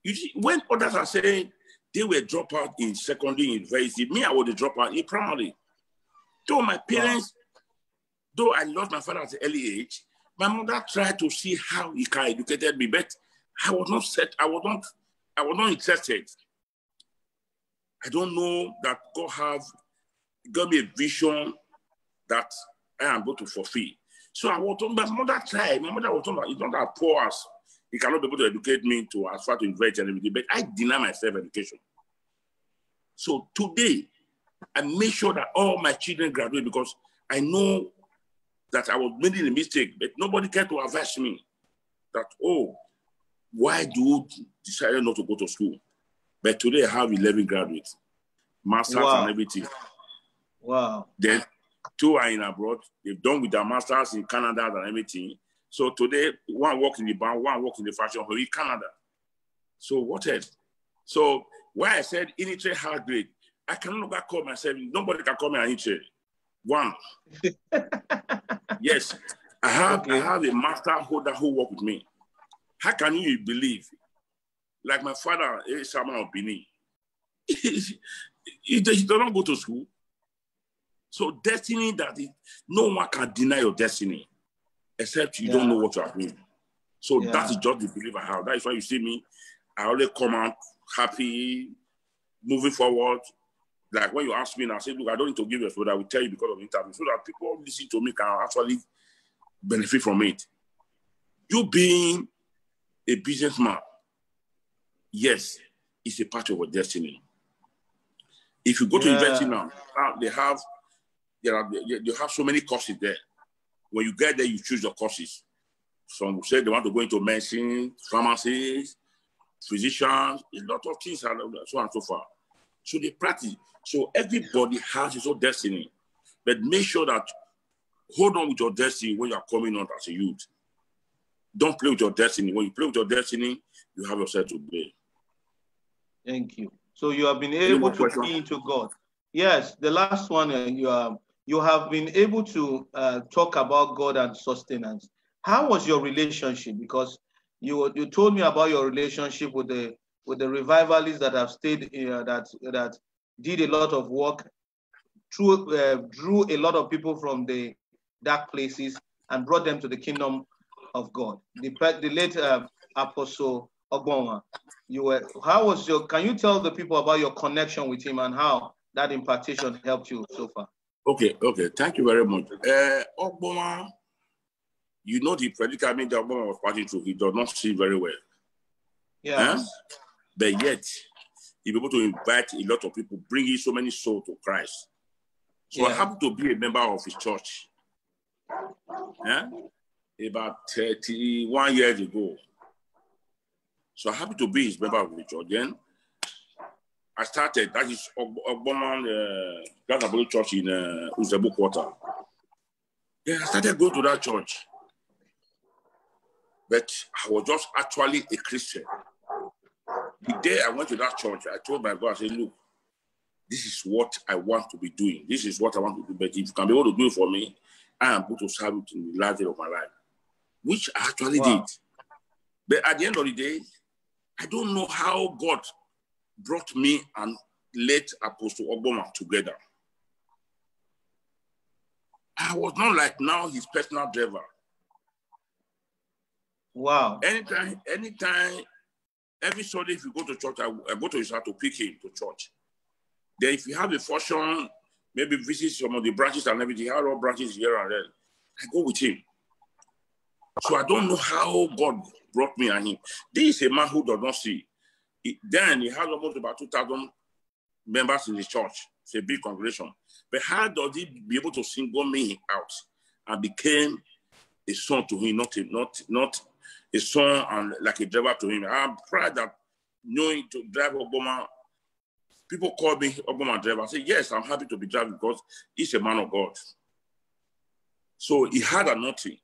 You see, when others are saying they were drop out in secondary, university, me, I was a dropout in primary. Though my parents, though I lost my father at an early age, my mother tried to see how he can educate me, but I was not set. I was not interested. I don't know that God gave me a vision that I am going to fulfill. So I was told, my mother tried. My mother was told that it's not that poor as he cannot be able to educate me to as far to invest and everything, but I deny myself education. So today, I make sure that all my children graduate because I know that I was making a mistake, but nobody cared to advise me that, oh, why do you decide not to go to school? But today I have 11 graduates, masters and everything. Wow. Then 2 are in abroad. They've done with their masters in Canada and everything. So today, one works in the bank, one works in the fashion hall in Canada. So what else? So why I said illiterate hard grade, I can no longer call myself, nobody can call me an illiterate. One. Yes, I have a master holder who work with me. How can you believe? Like my father, Sama of Benin, he does not go to school. So destiny no one can deny your destiny, except you don't know what you are doing. So that is just the belief I have. That is why you see me, I always come out happy, moving forward. Like when you ask me and I say, look, I don't need to give you a food, I will tell you because of the interview, so that people listen to me can actually benefit from it. You being a businessman, yes, it's a part of your destiny. If you go to university now, they have so many courses there. When you get there, you choose your courses. Some say they want to go into medicine, pharmacies, physicians, a lot of things, and so on and so forth. So they practice. So everybody has his own destiny. But make sure that hold on with your destiny when you are coming out as a youth. Don't play with your destiny. When you play with your destiny, you have yourself to blame. Thank you. So you have been able to key into God. Yes, the last one, you have been able to talk about God and sustenance. How was your relationship? Because you told me about your relationship with the revivalists that have stayed that did a lot of work, drew a lot of people from the dark places and brought them to the kingdom of God. The late Apostle Ogbonwa, can you tell the people about your connection with him and how that impartation helped you so far? Okay, thank you very much. Ogbonwa, you know the predicament that Ogbonwa was passing through, he does not see very well. Yeah. But yet, he was able to invite a lot of people, bringing so many souls to Christ. So I happen to be a member of his church. About 31 years ago. So I happen to be his member of the church. Then I started, that is Ogbonwa Glasgow Church in Uzebu Quarter. Then I started going to that church. But I was just actually a Christian. The day I went to that church, I told my God, I said, look, this is what I want to be doing. This is what I want to do. But if you can be able to do it for me, I am going to serve it in the last day of my life. Which I actually did. But at the end of the day, I don't know how God brought me and late Apostle Ogbonwa together. I was not like now his personal driver. Wow. Anytime, every Sunday if you go to church, I go to his house to pick him to church. Then if you have a function, maybe visit some of the branches and everything, he has all branches here and there, I go with him. So I don't know how God brought me and him. This is a man who does not see. Then he has almost about 2,000 members in his church. It's a big congregation. But how does he be able to single me out and became a son to him, not a son and like a driver to him? I'm proud that knowing to drive Ogbonwa People call me up on my driver. I say, yes, I'm happy to be driving because he's a man of God. So he had anointing.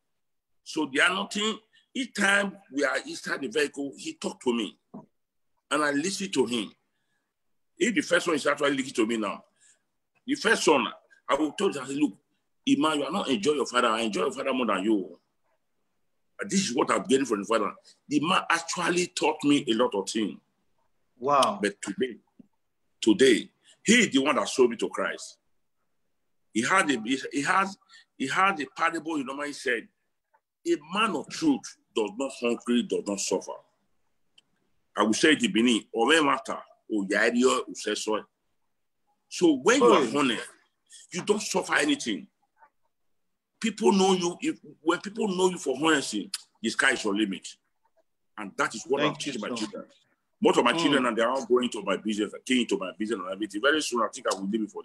So the anointing, each time we are inside the vehicle, he talked to me. And I listened to him. If the first one is actually listening to me now, the first one, I will tell you, I say, look, Iman, you are not enjoying your father. I enjoy your father more than you. And this is what I'm getting from the father. The man actually taught me a lot of things. Wow. But today, he is the one that sold me to Christ. He had a parable, he normally said, a man of truth does not hungry, does not suffer. I will say it in Benin, or matter, or yario, or say so. So when you are honest, you don't suffer anything. People know you, when people know you for honesty, the sky is your limit. And that is what I'm teaching my children. Most of my children, and they are all going to my business, came into my business and everything. Very soon, I think I will leave it for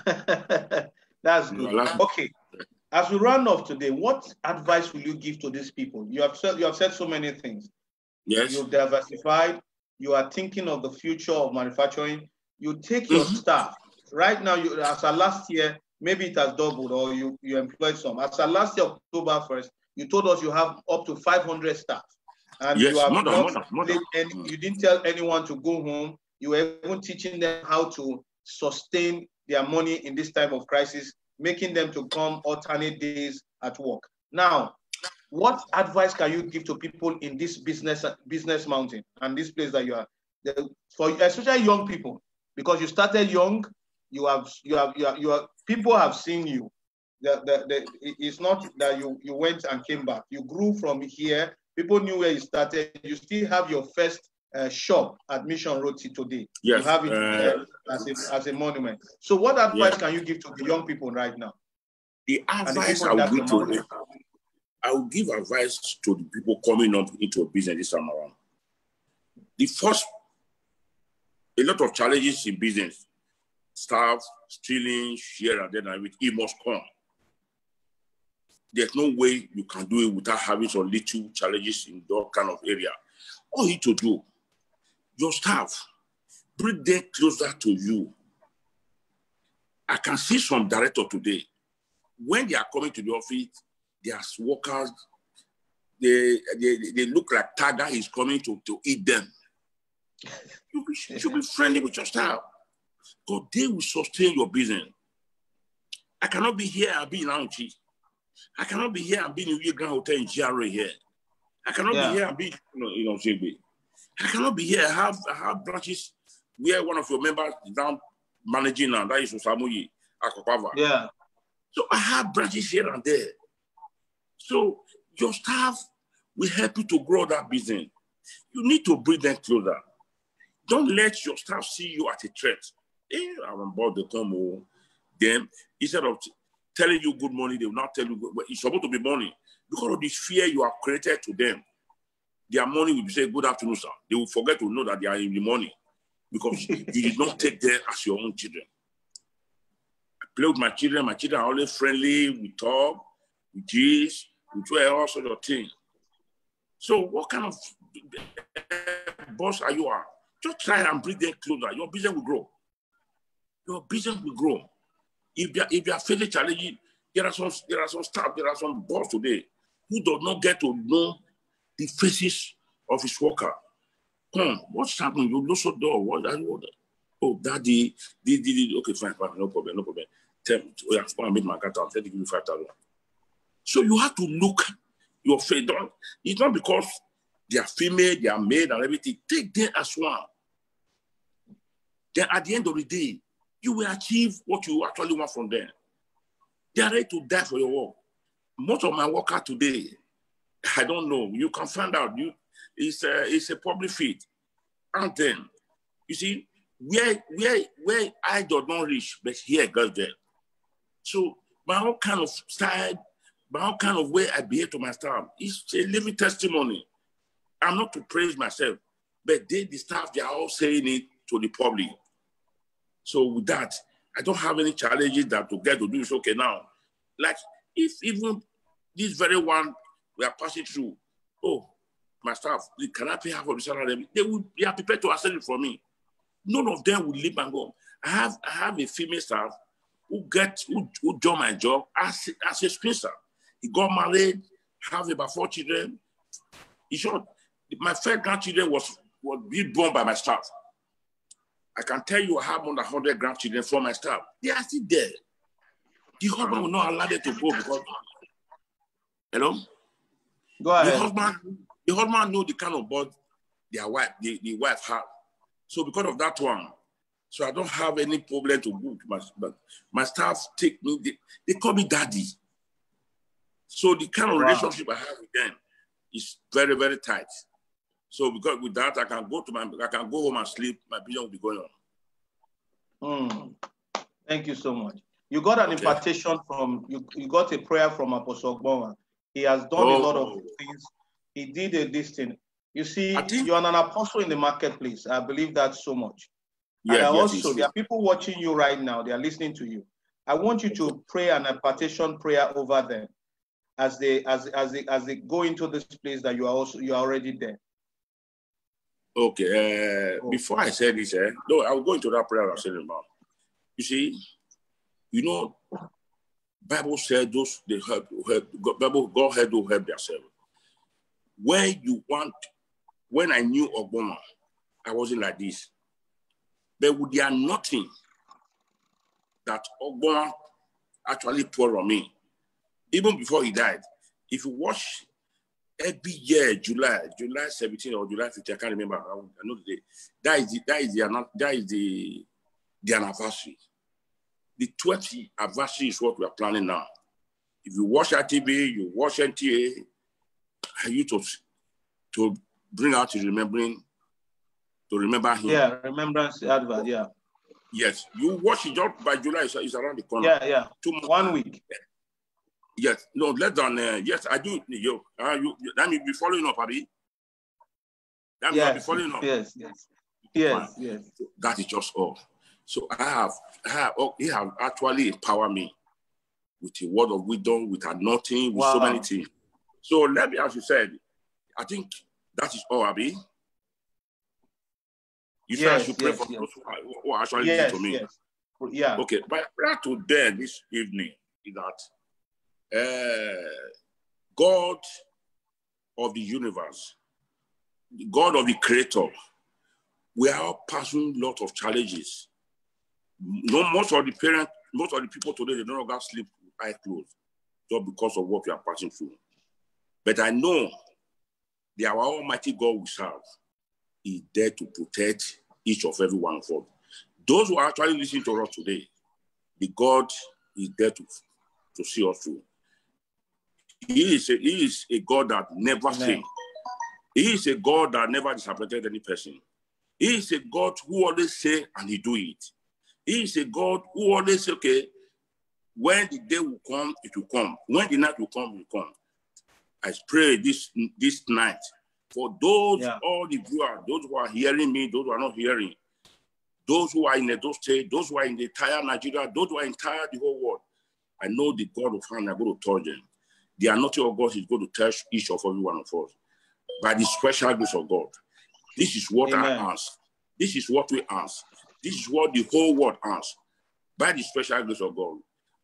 them. That's good. Okay. As we round off today, what advice will you give to these people? You have said so many things. Yes. You've diversified. You are thinking of the future of manufacturing. You take your staff. Right now, as of last year, maybe it has doubled or you employed some. As of last year, October 1st, you told us you have up to 500 staff. And yes, you have you didn't tell anyone to go home. You were even teaching them how to sustain their money in this time of crisis, making them to come alternate days at work. Now, what advice can you give to people in this business mountain and this place that you are, for especially young people, because you started young, people have seen you. It's not that you went and came back. You grew from here. People knew where you started. You still have your first shop at Mission Road today. Yes. You have it there as a monument. So what advice can you give to the young people right now? The advice I will give advice to the people coming up into a business this time around. The first, a lot of challenges in business, staff, stealing, share, and then it must come. There's no way you can do it without having some little challenges in that kind of area. All you need to do, your staff, bring them closer to you. I can see some director today, when they are coming to the office, their workers, they look like Tiger is coming to eat them. You should be friendly with your staff, because they will sustain your business. I cannot be here and be in Auntie. I cannot be here and be in the Grand Hotel in GRA here. I cannot be here and be, Akhigbe. I cannot be here. I have branches where one of your members is down managing now. That is Omoruyi, Akhigbe. Yeah. So I have branches here and there. So your staff will help you to grow that business. You need to bring them closer. Don't let your staff see you as a threat. I'm about to come. Then instead of telling you good morning, they will not tell you good, but it's supposed to be morning. Because of the fear you have created to them, their morning will be say good afternoon, sir. They will forget to know that they are in the morning because you did not take them as your own children. I play with my children. My children are always friendly. We talk, we tease, we do all sorts of things. So what kind of boss are you? Just try and bring them closer. Your business will grow. Your business will grow. If you are facing challenges, there are some staff, there are some boss today who do not get to know the faces of his worker. Come, what's happening? You lose your door. What are you? Oh, daddy, okay, fine, no problem. Tell me, I made my cat out. Let me give you 5,000. So you have to look your face. It's not because they are female, they are male and everything. Take them as one. Then at the end of the day, you will achieve what you actually want from them. They are ready to die for your work. Most of my workers today, I don't know. You can find out. It's a public feed. And then, you see, where I do not reach, but here goes there. So my own kind of style, my own kind of way I behave to my staff is a living testimony. I'm not to praise myself, but the staff, they are all saying it to the public. So with that, I don't have any challenges that to get to do is okay now. Like if even this very one we are passing through, oh, my staff, can I pay half of the salary? They are prepared to accept it from me. None of them will leave and go. I have a female staff who joined my job as a spinster. He got married, have about 4 children. In short, my first grandchildren was being born by my staff. I can tell you I have more than 100 grandchildren from my staff. They are still there. The husband will not allow them to go because, hello? Go ahead. The husband knows the kind of bond their wife, the wife have. So because of that one, so I don't have any problem to go to my staff take me, they call me daddy. So the kind of relationship I have with them is very, very tight. So because with that, I can go home and sleep, my business will be going on. Thank you so much. You got an impartation from, you got a prayer from Apostle Ogbonwa. He has done a lot of things. He did this thing. You see, you are an apostle in the marketplace. I believe that so much. And also, there are people watching you right now. They are listening to you. I want you to pray an impartation prayer over them as they go into this place that you are already there. Okay. Before I say this, no, I will go into that prayer I said about. You see, you know, Bible said those they help. God help to help themselves. When I knew Ogbonwa, I wasn't like this. But with the anointing that Ogbonwa actually poured on me, even before he died, if you watch every year, July 17 or July 15, I can't remember. I know the day. That is the anniversary. The 20th anniversary is what we are planning now. If you watch Akhigbe, you watch NTA, I used to bring out to remember him. Yeah, remembrance advert, yeah. Yes, you watch it just by July, it's around the corner. Yeah. 2 months. 1 week. Yes, no, less than, yes, I do. That means be following up, Abi. That means be following up. Yes. That is just all. So he have actually empowered me with a word of wisdom, with anointing, with so many things. So let me, as you said, I think that is all, Abi. You said I should pray for those who are actually listening to me. Yes. Yeah. Okay, my prayer to them this evening is that God of the universe, the God of the Creator, we are all passing a lot of challenges. Most of the people today, they no longer sleep with eyes closed just because of what we are passing through. But I know that our Almighty God we serve is there to protect each of every one of us. Those who are actually listening to us today, the God is there to see us through. He is a God that never fails. He is a God that never disappointed any person. He is a God who always say and he do it. He is a God who always say, okay, when the day will come, it will come. When the night will come, it will come. I pray this night for those, all the viewers, those who are hearing me, those who are not hearing, those who are in Edo State, those who are in the entire Nigeria, those who are entire the whole world. I know the God of heaven are going to touch them. The anointing of God is going to touch each of every one of us by the special grace of God. This is what I ask. This is what we ask. This is what the whole world asks. By the special grace of God,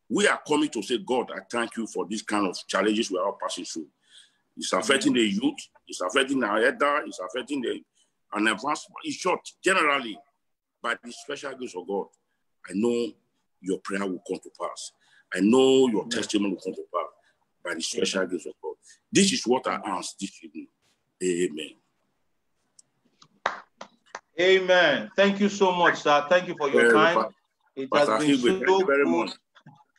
we are coming to say, God, I thank you for this kind of challenges we are all passing through. It's affecting the youth. It's affecting our elder. It's affecting an advancement. In short, generally, by the special grace of God, I know your prayer will come to pass. I know your testimony will come to pass by the special grace of God. This is what I ask this evening. Amen. Amen. Thank you so much, sir. Thank you for your time. It has been so good.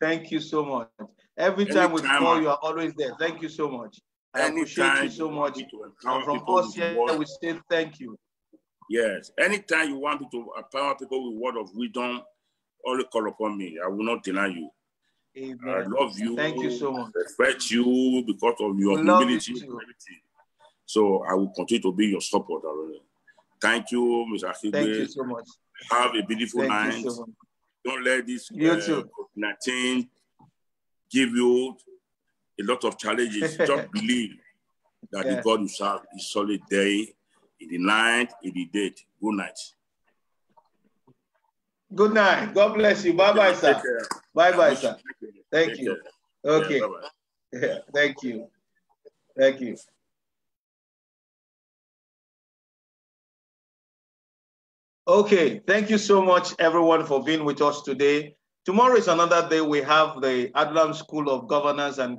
Thank you so much. Every time we call, you are always there. Thank you so much. I appreciate you so much. And from us here, we say thank you. Yes. Anytime you want me to empower people with word of wisdom, only call upon me. I will not deny you. Amen. I love you. Thank you so much. I respect you because of your humility and everything. So I will continue to be your supporter. Thank you, Mr. Akhigbe. Thank you so much. Have a beautiful night. You so much. Don't let this COVID-19 give you a lot of challenges. Just believe that the God you serve is solid day, in the night, in the day. Good night. Good night. God bless you. Bye-bye, sir. Bye-bye, sir. Thank you. Okay. Yeah, bye-bye. Yeah, thank you. Thank you. Okay, thank you so much, everyone, for being with us today. Tomorrow is another day. We have the Adullam School of Governance and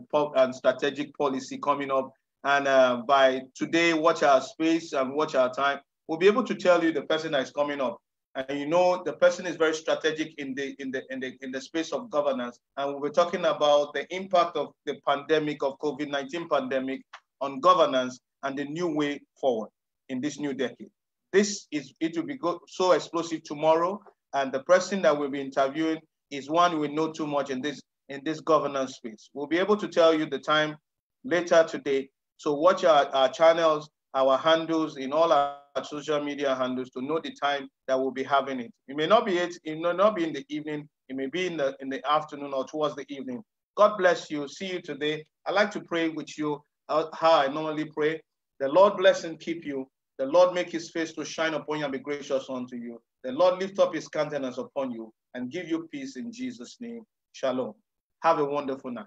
Strategic Policy coming up. And by today, watch our space and watch our time. We'll be able to tell you the person that is coming up. And you know, the person is very strategic in the space of governance. And we'll be talking about the impact of the pandemic, of COVID-19 pandemic, on governance and the new way forward in this new decade. It will be so explosive tomorrow, and the person that we'll be interviewing is one we know too much in this governance space. We'll be able to tell you the time later today. So watch our channels, our handles in all our social media handles to know the time that we'll be having it. It may not be in the evening. It may be in the afternoon or towards the evening. God bless you. See you today. I like to pray with you how I normally pray. The Lord bless and keep you. The Lord make his face to shine upon you and be gracious unto you. The Lord lift up his countenance upon you and give you peace in Jesus' name. Shalom. Have a wonderful night.